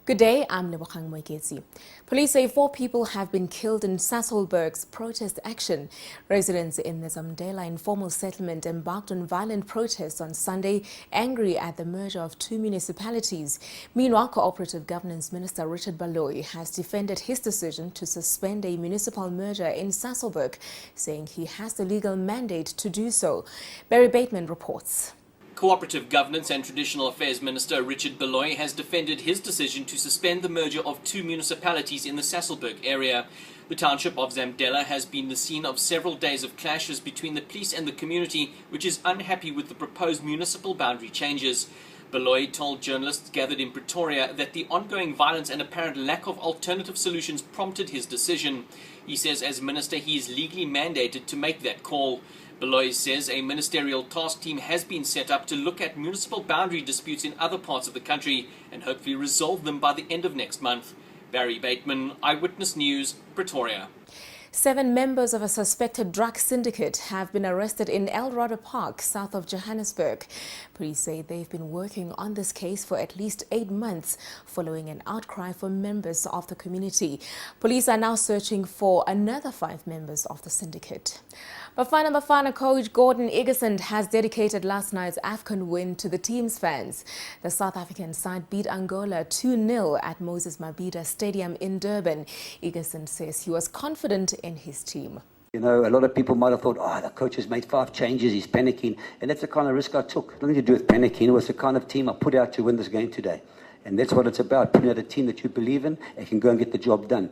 Good day, I'm Lebogang Moeketsi. Police say 4 people have been killed in Sasolburg's protest action. Residents in the Zamdela informal settlement embarked on violent protests on Sunday, angry at the merger of 2 municipalities. Meanwhile, Cooperative Governance Minister Richard Baloyi has defended his decision to suspend a municipal merger in Sasolburg, saying he has the legal mandate to do so. Barry Bateman reports. Cooperative Governance and Traditional Affairs Minister Richard Baloyi has defended his decision to suspend the merger of 2 municipalities in the Sasolburg area. The township of Zamdela has been the scene of several days of clashes between the police and the community, which is unhappy with the proposed municipal boundary changes. Baloyi told journalists gathered in Pretoria that the ongoing violence and apparent lack of alternative solutions prompted his decision. He says as minister he is legally mandated to make that call. Baloyi says a ministerial task team has been set up to look at municipal boundary disputes in other parts of the country and hopefully resolve them by the end of next month. Barry Bateman, Eyewitness News, Pretoria. 7 members of a suspected drug syndicate have been arrested in El Rada Park, south of Johannesburg. Police say they've been working on this case for at least 8 months, following an outcry from members of the community. Police are now searching for another 5 members of the syndicate. Bafana coach Gordon Igesund has dedicated last night's AFCON win to the team's fans. The South African side beat Angola 2-0 at Moses Mabhida Stadium in Durban. Igesund says he was confident in his team. You know, a lot of people might have thought, the coach has made 5 changes, he's panicking. And that's the kind of risk I took. Nothing to do with panicking. It was the kind of team I put out to win this game today. And that's what it's about, putting out a team that you believe in and can go and get the job done.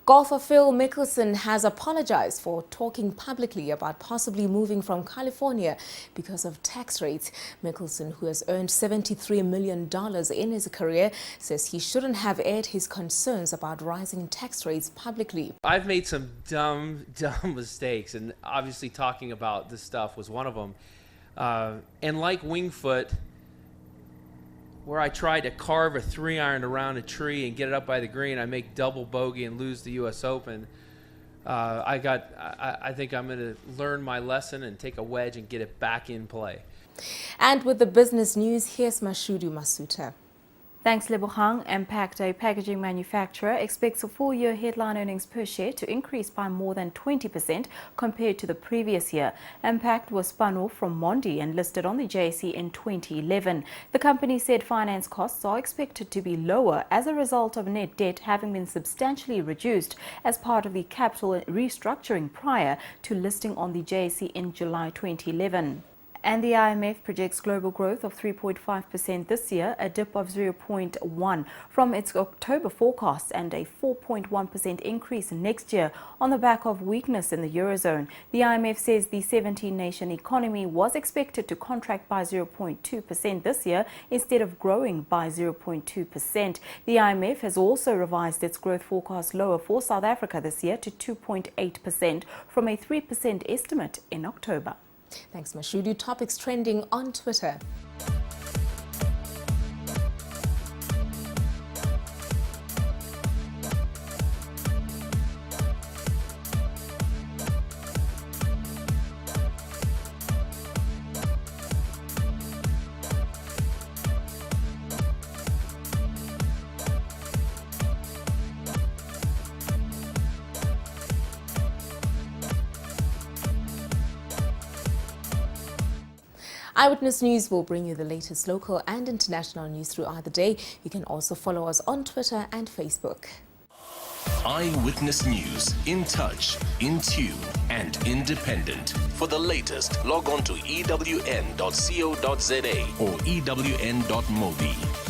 Golfer Phil Mickelson has apologized for talking publicly about possibly moving from California because of tax rates. Mickelson, who has earned $73 million in his career, says he shouldn't have aired his concerns about rising tax rates publicly. I've made some dumb mistakes, and obviously talking about this stuff was one of them. And like Wingfoot, where I tried to carve a 3-iron around a tree and get it up by the green, I make double bogey and lose the U.S. Open. I think I'm going to learn my lesson and take a wedge and get it back in play. And with the business news, here's Mashudu Masuta. Thanks, Lebogang. Impact, a packaging manufacturer, expects a full-year headline earnings per share to increase by more than 20% compared to the previous year. Impact was spun off from Mondi and listed on the JSE in 2011. The company said finance costs are expected to be lower as a result of net debt having been substantially reduced as part of the capital restructuring prior to listing on the JSE in July 2011. And the IMF projects global growth of 3.5% this year, a dip of 0.1% from its October forecast, and a 4.1% increase next year on the back of weakness in the Eurozone. The IMF says the 17-nation economy was expected to contract by 0.2% this year instead of growing by 0.2%. The IMF has also revised its growth forecast lower for South Africa this year to 2.8% from a 3% estimate in October. Thanks, Mashudu. Topics trending on Twitter. Eyewitness News will bring you the latest local and international news throughout the day. You can also follow us on Twitter and Facebook. Eyewitness News, in touch, in tune, and independent. For the latest, log on to ewn.co.za or ewn.mobi.